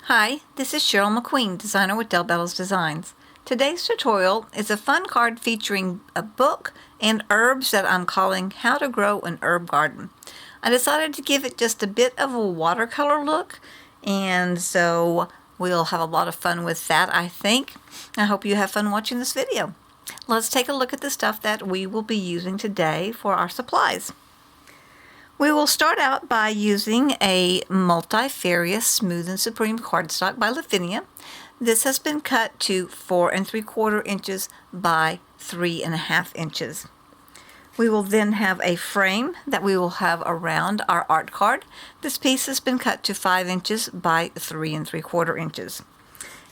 Hi, this is Cheryl McQueen, designer with Bello's Designs. Today's tutorial is a fun card featuring a book and herbs that I'm calling How to Grow an Herb Garden. I decided to give it just a bit of a watercolor look, and so we'll have a lot of fun with that, I think. I hope you have fun watching this video. Let's take a look at the stuff that we will be using today for our supplies. We will start out by using a multifarious smooth and supreme cardstock by Lavinia. This has been cut to 4 3/4 inches by 3.5 inches. We will then have a frame that we will have around our art card. This piece has been cut to 5 inches by 3 3/4 inches.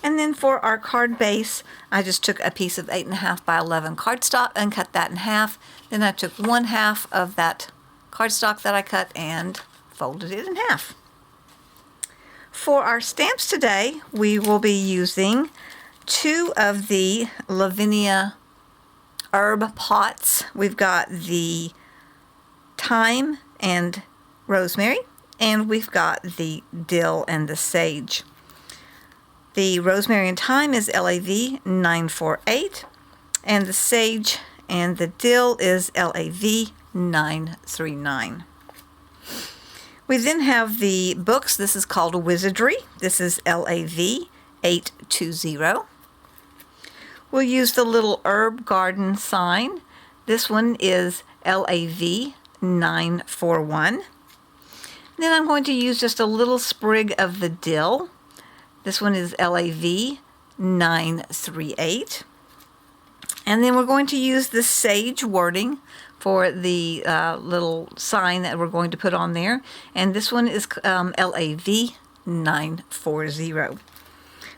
And then for our card base, I just took a piece of 8.5 by 11 cardstock and cut that in half. Then I took 1/2 of that cardstock that I cut and folded it in half. For our stamps today, we will be using 2 of the Lavinia herb pots. We've got the thyme and rosemary, and we've got the dill and the sage. The rosemary and thyme is LAV 948, and the sage and the dill is LAV 939. We then have the books. This is called Wizardry. This is LAV 820. We'll use the little herb garden sign. This one is LAV 941. Then I'm going to use just a little sprig of the dill. This one is LAV 938. And then we're going to use the sage wording for the little sign that we're going to put on there. And this one is LAV 940.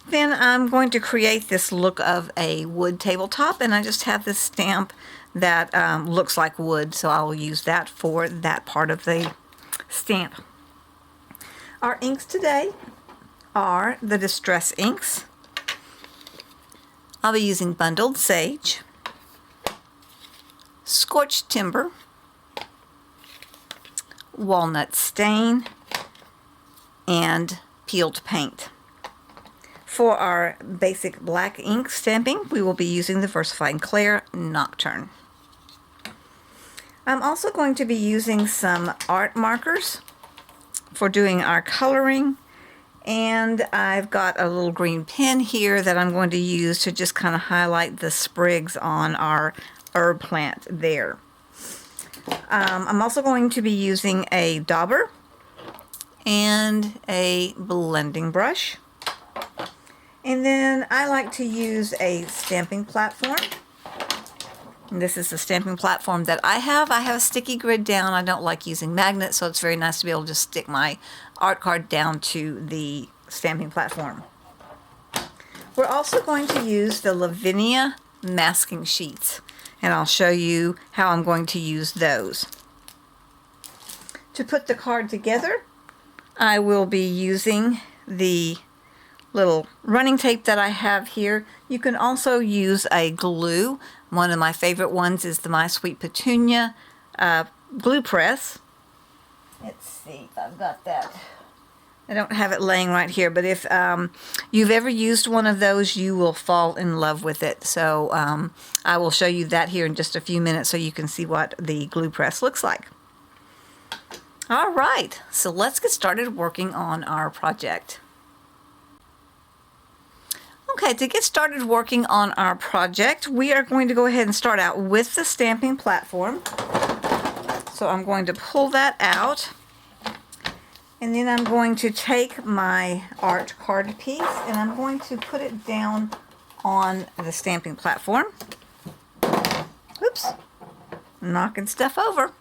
Then I'm going to create this look of a wood tabletop, and I just have this stamp that looks like wood, so I will use that for that part of the stamp. Our inks today are the Distress inks. I'll be using Bundled Sage, Scorched Timber, Walnut Stain, and Peeled Paint. For our basic black ink stamping, we will be using the Versafine Clair Nocturne. I'm also going to be using some art markers for doing our coloring. And I've got a little green pen here that I'm going to use to just kind of highlight the sprigs on our herb plant there. I'm also going to be using a Dauber and a blending brush. And then I like to use a stamping platform. And this is the stamping platform that I have. I have a sticky grid down. I don't like using magnets, so it's very nice to be able to just stick my art card down to the stamping platform. We're also going to use the Lavinia masking sheets, and I'll show you how I'm going to use those. To put the card together, I will be using the little running tape that I have here. You can also use a glue. One of my favorite ones is the My Sweet Petunia glue press. Let's see if I've got that. I don't have it laying right here, but if you've ever used one of those, you will fall in love with it. So I will show you that here in just a few minutes so you can see what the glue press looks like. All right, so let's get started working on our project. Okay, to get started working on our project, we are going to go ahead and start out with the stamping platform. So I'm going to pull that out, and then I'm going to take my art card piece and I'm going to put it down on the stamping platform. Oops, knocking stuff over.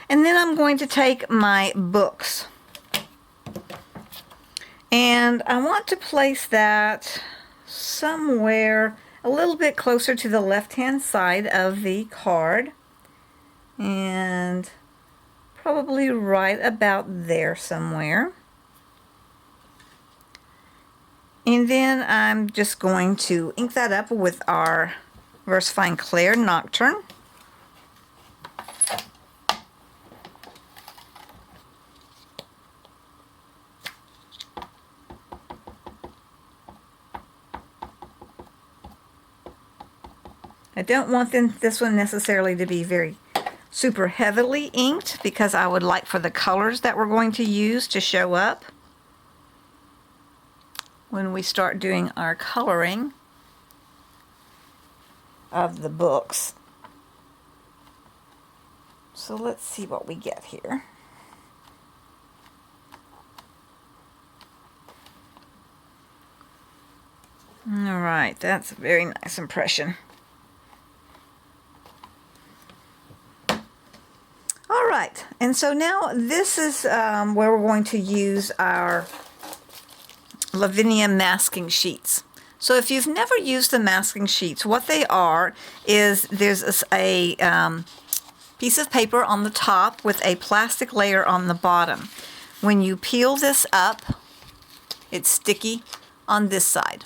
And then I'm going to take my books. And I want to place that somewhere a little bit closer to the left-hand side of the card. And probably right about there somewhere. And then I'm just going to ink that up with our Versafine Clair Nocturne. I don't want this one necessarily to be very super heavily inked because I would like for the colors that we're going to use to show up when we start doing our coloring of the books. So let's see what we get here. All right, that's a very nice impression. All right, and so now this is where we're going to use our Lavinia masking sheets. So if you've never used the masking sheets, what they are is there's a piece of paper on the top with a plastic layer on the bottom. When you peel this up, it's sticky on this side.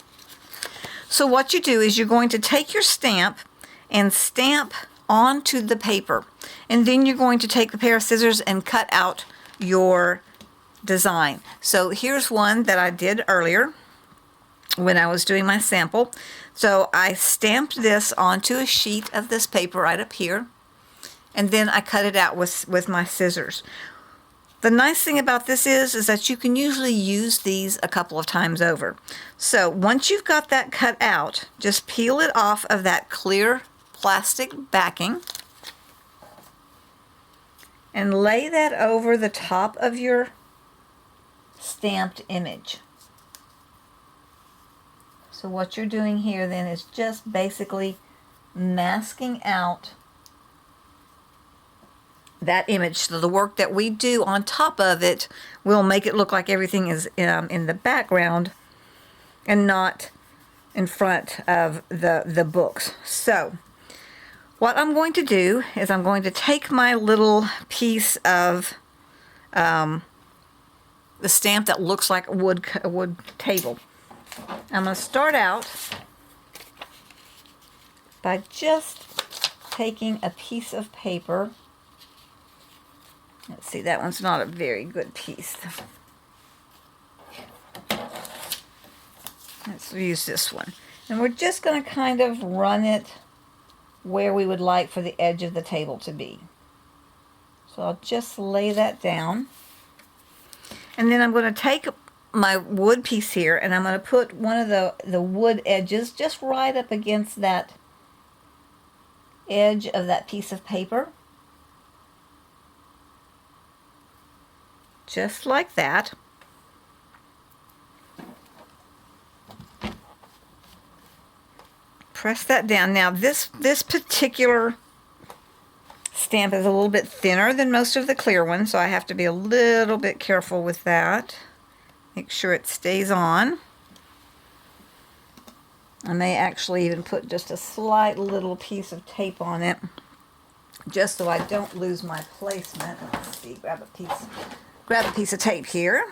So what you do is you're going to take your stamp and stamp onto the paper. And then you're going to take the pair of scissors and cut out your design. So here's one that I did earlier when I was doing my sample. So I stamped this onto a sheet of this paper right up here. And then I cut it out with my scissors. The nice thing about this is that you can usually use these a couple of times over. So once you've got that cut out, just peel it off of that clear plastic backing and lay that over the top of your stamped image. So what you're doing here then is just basically masking out that image. So the work that we do on top of it will make it look like everything is in the background and not in front of the books. So what I'm going to do is I'm going to take my little piece of the stamp that looks like a wood table. I'm going to start out by just taking a piece of paper. Let's see, that one's not a very good piece. Let's use this one. And we're just going to kind of run it where we would like for the edge of the table to be. So I'll just lay that down. And then I'm going to take my wood piece here and I'm going to put one of the wood edges just right up against that edge of that piece of paper. Just like that. Press that down. Now this particular stamp is a little bit thinner than most of the clear ones, so I have to be a little bit careful with that. Make sure it stays on. I may actually even put just a slight little piece of tape on it, just so I don't lose my placement. Let's see, grab a piece of tape here.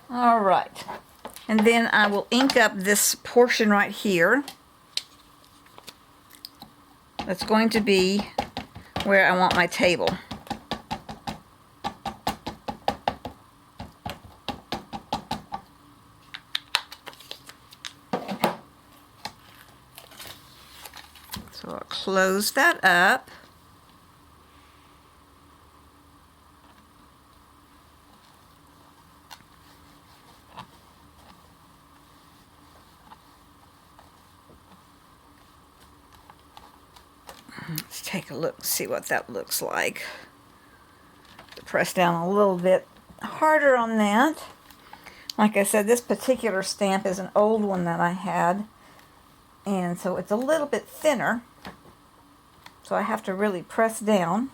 All right, and then I will ink up this portion right here. That's going to be where I want my table. So I'll close that up. Let's take a look, see what that looks like. Press down a little bit harder on that. Like I said, this particular stamp is an old one that I had, and so it's a little bit thinner, so I have to really press down.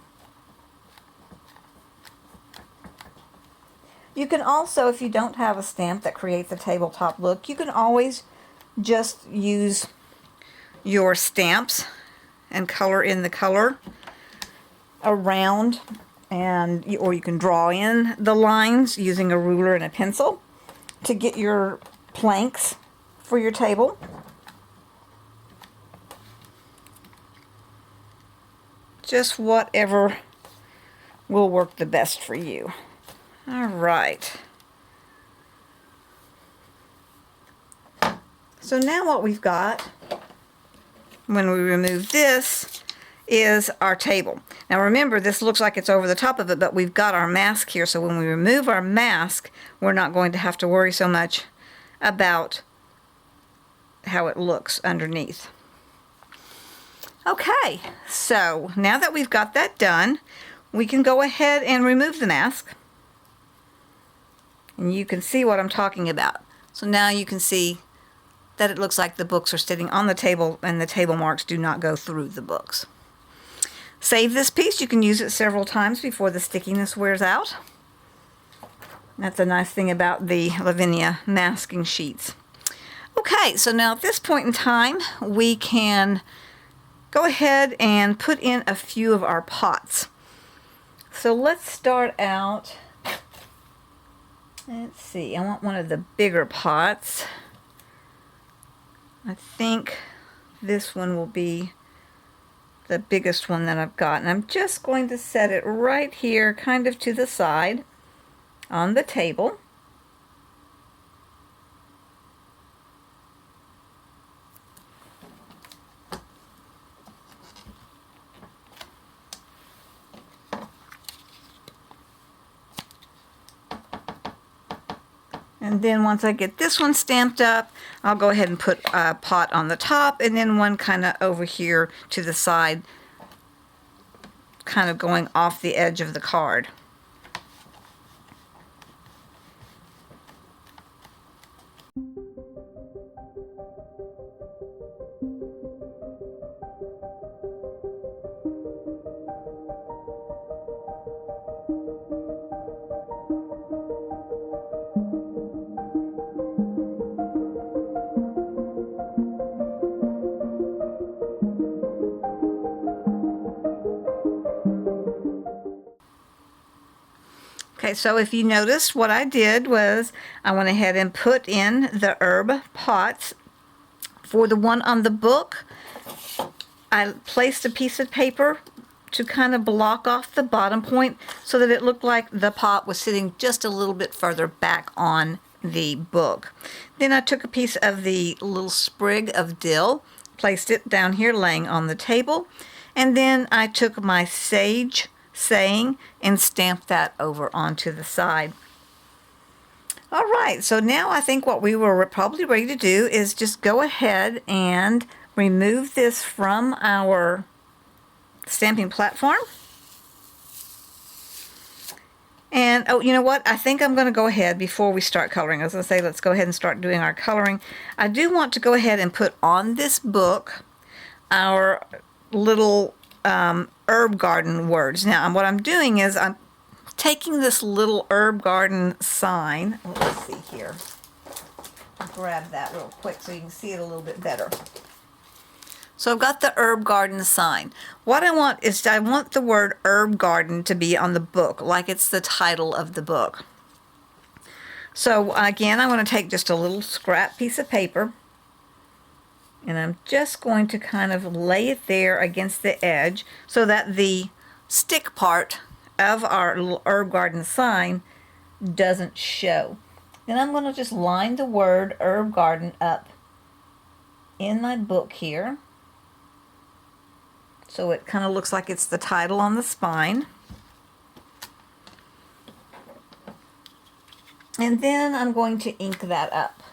You can also, if you don't have a stamp that creates a tabletop look, you can always just use your stamps and color in the color around, or you can draw in the lines using a ruler and a pencil to get your planks for your table. Just whatever will work the best for you. All right. So now what we've got, when we remove this, is our table. Now remember, this looks like it's over the top of it, but we've got our mask here, so when we remove our mask, we're not going to have to worry so much about how it looks underneath. Okay, so now that we've got that done, we can go ahead and remove the mask. And you can see what I'm talking about. So now you can see that it looks like the books are sitting on the table and the table marks do not go through the books. Save this piece. You can use it several times before the stickiness wears out. That's a nice thing about the Lavinia masking sheets. Okay, so now at this point in time, we can go ahead and put in a few of our pots. So let's start out, let's see, I want one of the bigger pots. I think this one will be the biggest one that I've got, and I'm just going to set it right here, kind of to the side on the table. And then once I get this one stamped up, I'll go ahead and put a pot on the top and then one kind of over here to the side, kind of going off the edge of the card. Okay, so if you notice, what I did was I went ahead and put in the herb pots. For the one on the book, I placed a piece of paper to kind of block off the bottom point so that it looked like the pot was sitting just a little bit further back on the book. Then I took a piece of the little sprig of dill, placed it down here laying on the table, and then I took my sage saying and stamped that over onto the side. All right, so now I think what we were probably ready to do is just go ahead and remove this from our stamping platform. And oh, you know what? I think I'm going to go ahead before we start coloring. I was going to say, let's go ahead and start doing our coloring. I do want to go ahead and put on this book our little herb garden words. Now, what I'm doing is I'm taking this little herb garden sign. Let's see here. I'll grab that real quick so you can see it a little bit better. So I've got the herb garden sign. What I want is I want the word herb garden to be on the book, like it's the title of the book. So again, I'm going to take just a little scrap piece of paper, and I'm just going to kind of lay it there against the edge so that the stick part of our little herb garden sign doesn't show. Then I'm going to just line the word herb garden up in my book here, so it kind of looks like it's the title on the spine. And then I'm going to ink that up.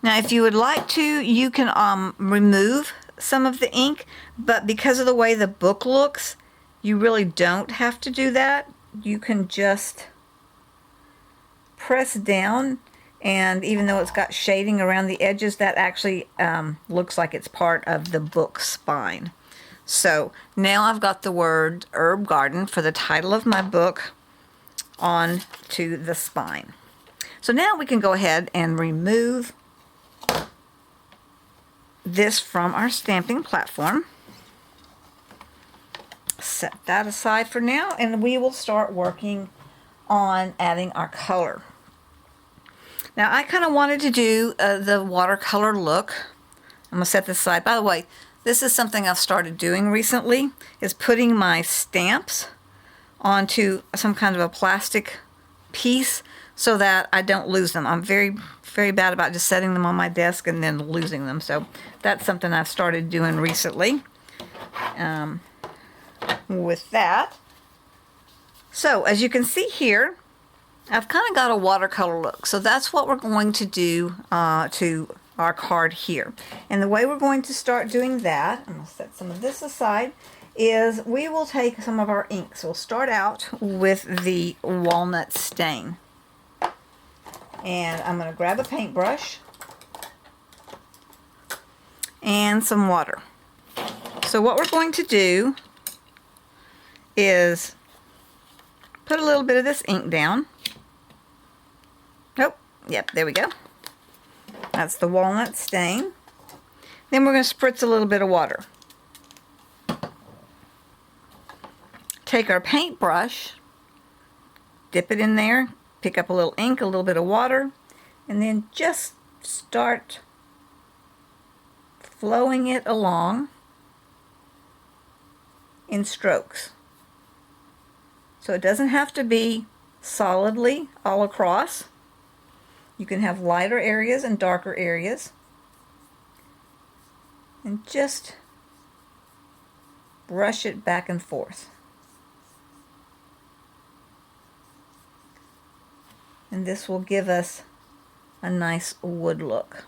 Now, if you would like to, you can remove some of the ink, but because of the way the book looks, you really don't have to do that. You can just press down, and even though it's got shading around the edges, that actually looks like it's part of the book spine. So now I've got the word herb garden for the title of my book on to the spine. So now we can go ahead and remove this from our stamping platform. Set that aside for now, and we will start working on adding our color. Now, I kind of wanted to do the watercolor look. I'm going to set this aside. By the way, This is something I've started doing recently, is putting my stamps onto some kind of a plastic piece so that I don't lose them. I'm very, very bad about just setting them on my desk and then losing them. So that's something I've started doing recently with that. So as you can see here, I've kind of got a watercolor look. So that's what we're going to do to our card here. And the way we're going to start doing that, I'm going to set some of this aside, is we will take some of our inks. We'll start out with the walnut stain. And I'm going to grab a paintbrush and some water. So what we're going to do is put a little bit of this ink down. Nope, yep, there we go. That's the walnut stain. Then we're going to spritz a little bit of water. Take our paintbrush, dip it in there, pick up a little ink, a little bit of water, and then just start flowing it along in strokes. So it doesn't have to be solidly all across. You can have lighter areas and darker areas. And just brush it back and forth. And this will give us a nice wood look.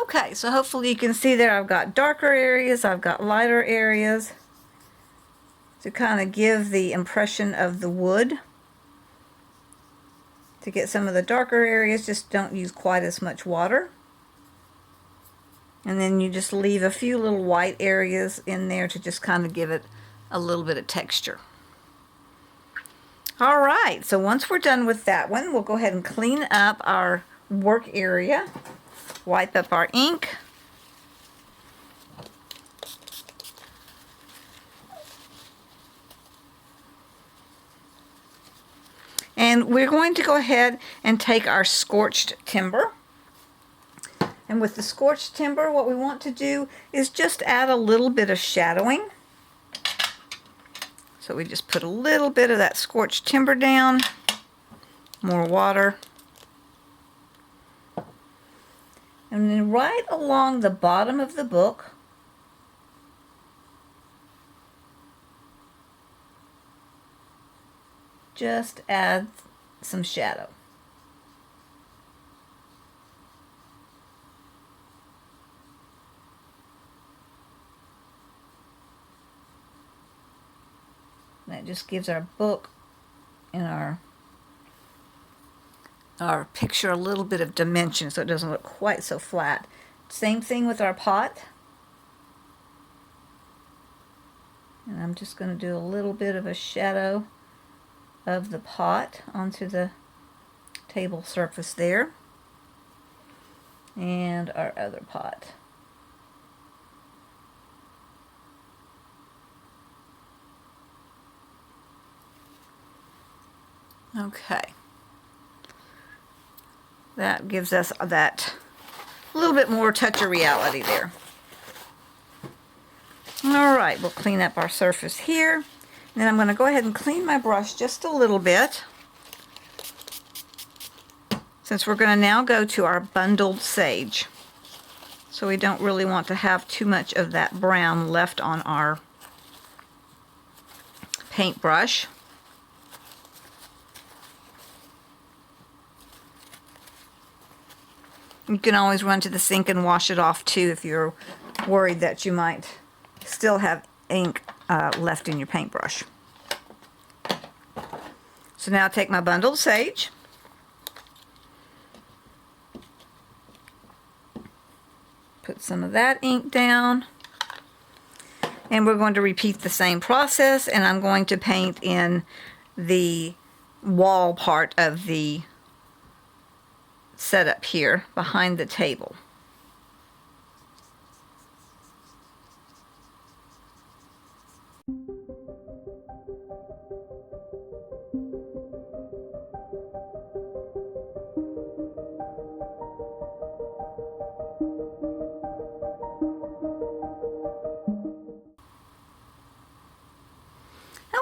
Okay, so hopefully you can see there I've got darker areas, I've got lighter areas to kind of give the impression of the wood. To get some of the darker areas, just don't use quite as much water. And then you just leave a few little white areas in there to just kind of give it a little bit of texture. All right, so once we're done with that one, we'll go ahead and clean up our work area. Wipe up our ink. And we're going to go ahead and take our scorched timber. And with the scorched timber, what we want to do is just add a little bit of shadowing. So we just put a little bit of that scorched timber down, more water. And then right along the bottom of the book, just add some shadow. That just gives our book and our picture a little bit of dimension so it doesn't look quite so flat. Same thing with our pot. And I'm just going to do a little bit of a shadow of the pot onto the table surface there. And our other pot. Okay. That gives us that little bit more touch of reality there. All right, we'll clean up our surface here. And then I'm going to go ahead and clean my brush just a little bit since we're going to now go to our bundled sage. So we don't really want to have too much of that brown left on our paintbrush. You can always run to the sink and wash it off too if you're worried that you might still have ink left in your paintbrush. So now I'll take my bundled sage, put some of that ink down, and we're going to repeat the same process, and I'm going to paint in the wall part of the setup here behind the table.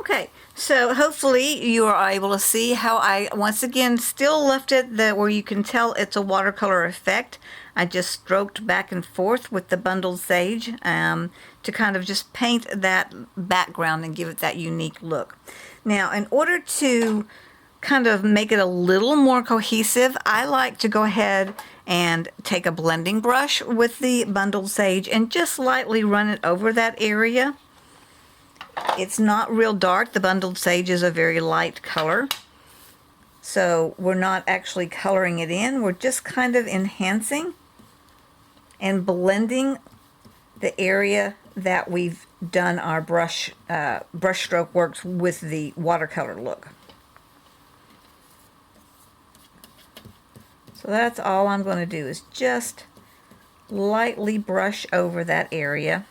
Okay, so hopefully you are able to see how I once again still left it where you can tell it's a watercolor effect. I just stroked back and forth with the bundled sage to kind of just paint that background and give it that unique look. Now, in order to kind of make it a little more cohesive, I like to go ahead and take a blending brush with the bundled sage and just lightly run it over that area. It's not real dark. The bundled sage is a very light color. So we're not actually coloring it in. We're just kind of enhancing and blending the area that we've done our brush stroke works with the watercolor look. So that's all I'm going to do is just lightly brush over that area.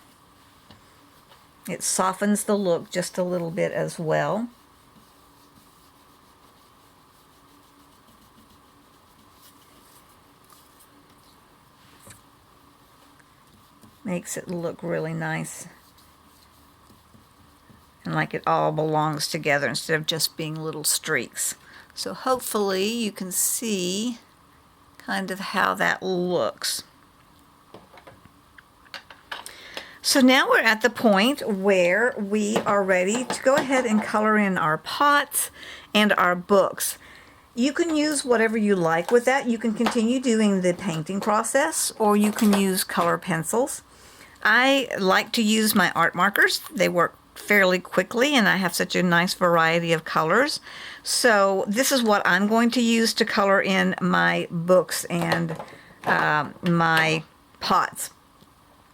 It softens the look just a little bit as well. Makes it look really nice and like it all belongs together instead of just being little streaks. So hopefully you can see kind of how that looks. So now we're at the point where we are ready to go ahead and color in our pots and our books. You can use whatever you like with that. You can continue doing the painting process, or you can use color pencils. I like to use my art markers. They work fairly quickly and I have such a nice variety of colors. So this is what I'm going to use to color in my books and my pots.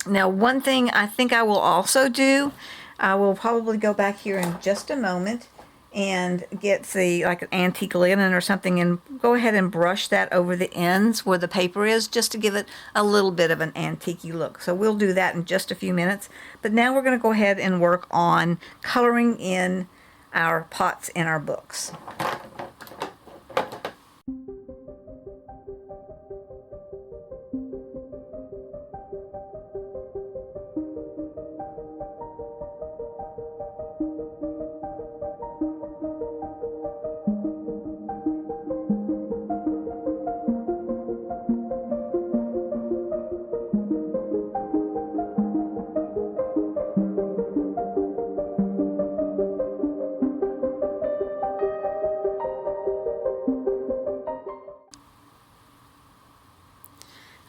Now, one thing I think I will also do, I will probably go back here in just a moment and get like an antique linen or something and go ahead and brush that over the ends where the paper is, just to give it a little bit of an antique-y look. So we'll do that in just a few minutes. But now we're going to go ahead and work on coloring in our pots and our books.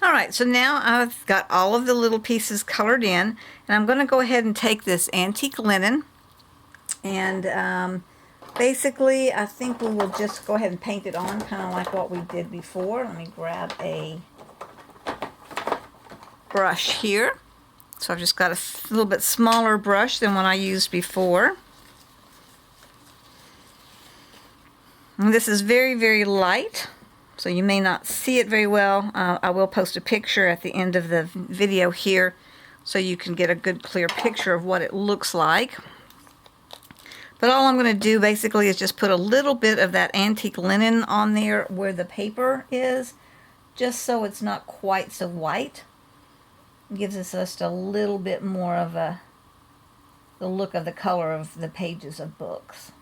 Alright, so now I've got all of the little pieces colored in, and I'm going to go ahead and take this antique linen, and basically I think we will just go ahead and paint it on, kind of like what we did before. Let me grab a brush here. So I've just got a little bit smaller brush than what I used before. And this is very, very light, so you may not see it very well. I will post a picture at the end of the video here so you can get a good clear picture of what it looks like. But all I'm going to do basically is just put a little bit of that antique linen on there where the paper is, just so it's not quite so white. It gives us just a little bit more of the look of the color of the pages of books.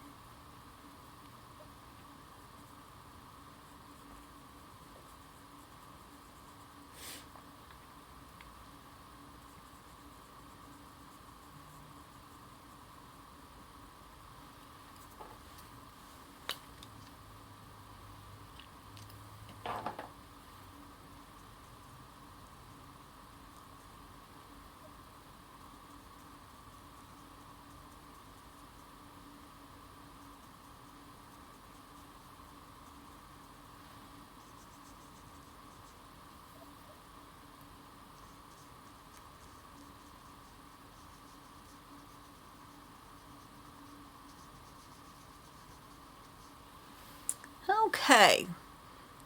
Okay,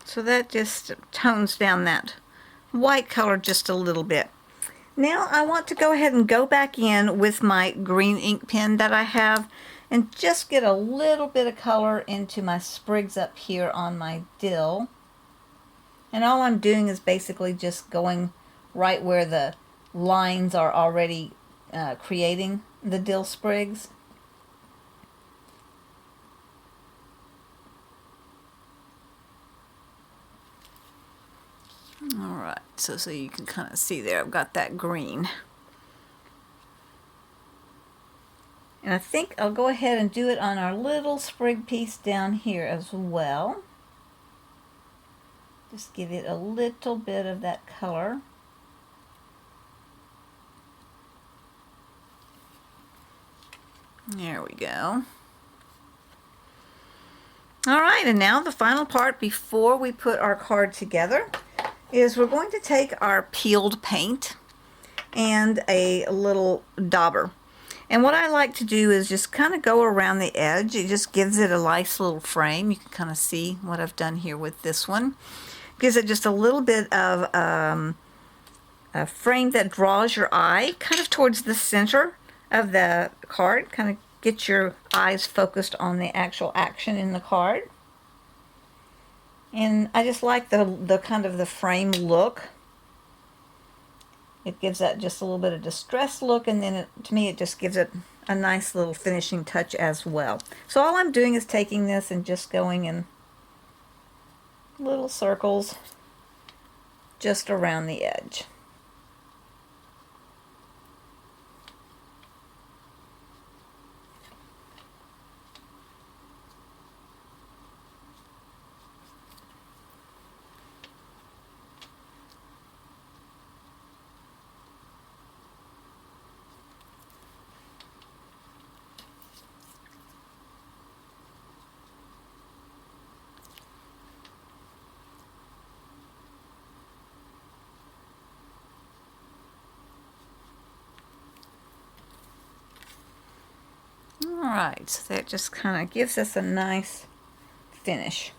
so that just tones down that white color just a little bit. Now I want to go ahead and go back in with my green ink pen that I have and just get a little bit of color into my sprigs up here on my dill. And all I'm doing is basically just going right where the lines are already creating the dill sprigs. Alright, so you can kind of see there, I've got that green. And I think I'll go ahead and do it on our little sprig piece down here as well. Just give it a little bit of that color. There we go. Alright, and now the final part before we put our card together is we're going to take our peeled paint and a little dauber. And what I like to do is just kind of go around the edge. It just gives it a nice little frame. You can kind of see what I've done here with this one. Gives it just a little bit of a frame that draws your eye kind of towards the center of the card. Kind of get your eyes focused on the actual action in the card. And I just like the kind of the frame look. It gives that just a little bit of distressed look, and then to me it just gives it a nice little finishing touch as well. So all I'm doing is taking this and just going in little circles just around the edge. Alright, so that just kind of gives us a nice finish.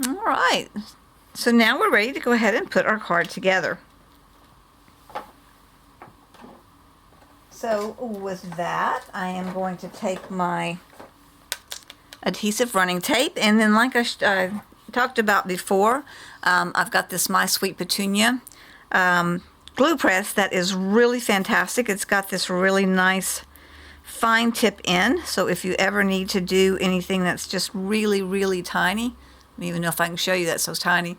Alright, so now we're ready to go ahead and put our card together. So with that, I am going to take my adhesive running tape, and then like I talked about before, I've got this My Sweet Petunia glue press that is really fantastic. It's got this really nice fine tip end, so if you ever need to do anything that's just really tiny, I don't even know if I can show you that, so tiny,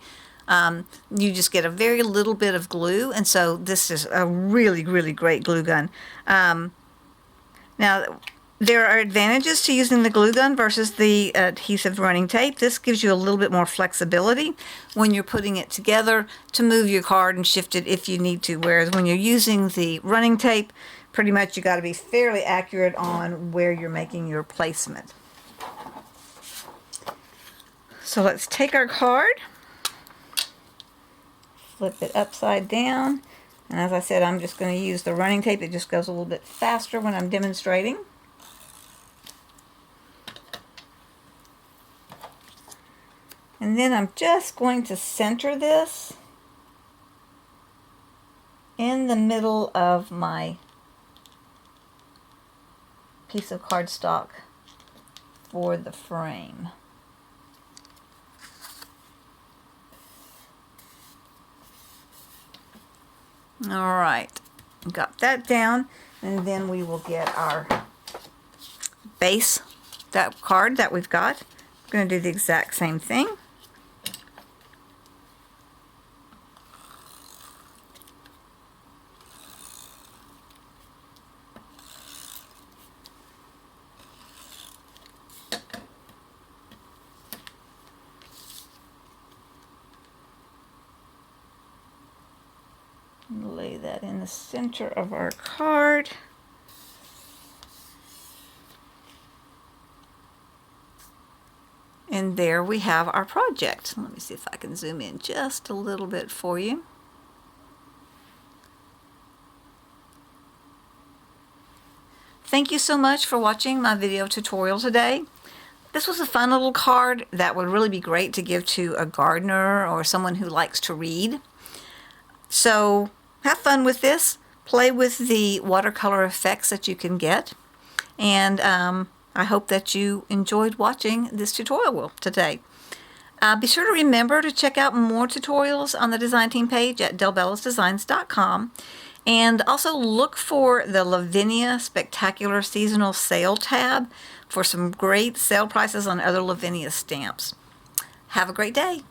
you just get a very little bit of glue, and so this is a really great glue gun. Now there are advantages to using the glue gun versus the adhesive running tape. This gives you a little bit more flexibility when you're putting it together to move your card and shift it if you need to, whereas when you're using the running tape, pretty much you got to be fairly accurate on where you're making your placement. So let's take our card, flip it upside down, and as I said, I'm just going to use the running tape. It just goes a little bit faster when I'm demonstrating. And then I'm just going to center this in the middle of my piece of cardstock for the frame. Alright, got that down, and then we will get our base, that card that we've got. I'm going to do the exact same thing. Lay that in the center of our card. And there we have our project. Let me see if I can zoom in just a little bit for you. Thank you so much for watching my video tutorial today. This was a fun little card that would really be great to give to a gardener or someone who likes to read. So have fun with this. Play with the watercolor effects that you can get. And I hope that you enjoyed watching this tutorial today. Be sure to remember to check out more tutorials on the design team page at delbellosdesigns.com. And also look for the Lavinia Spectacular Seasonal Sale tab for some great sale prices on other Lavinia stamps. Have a great day.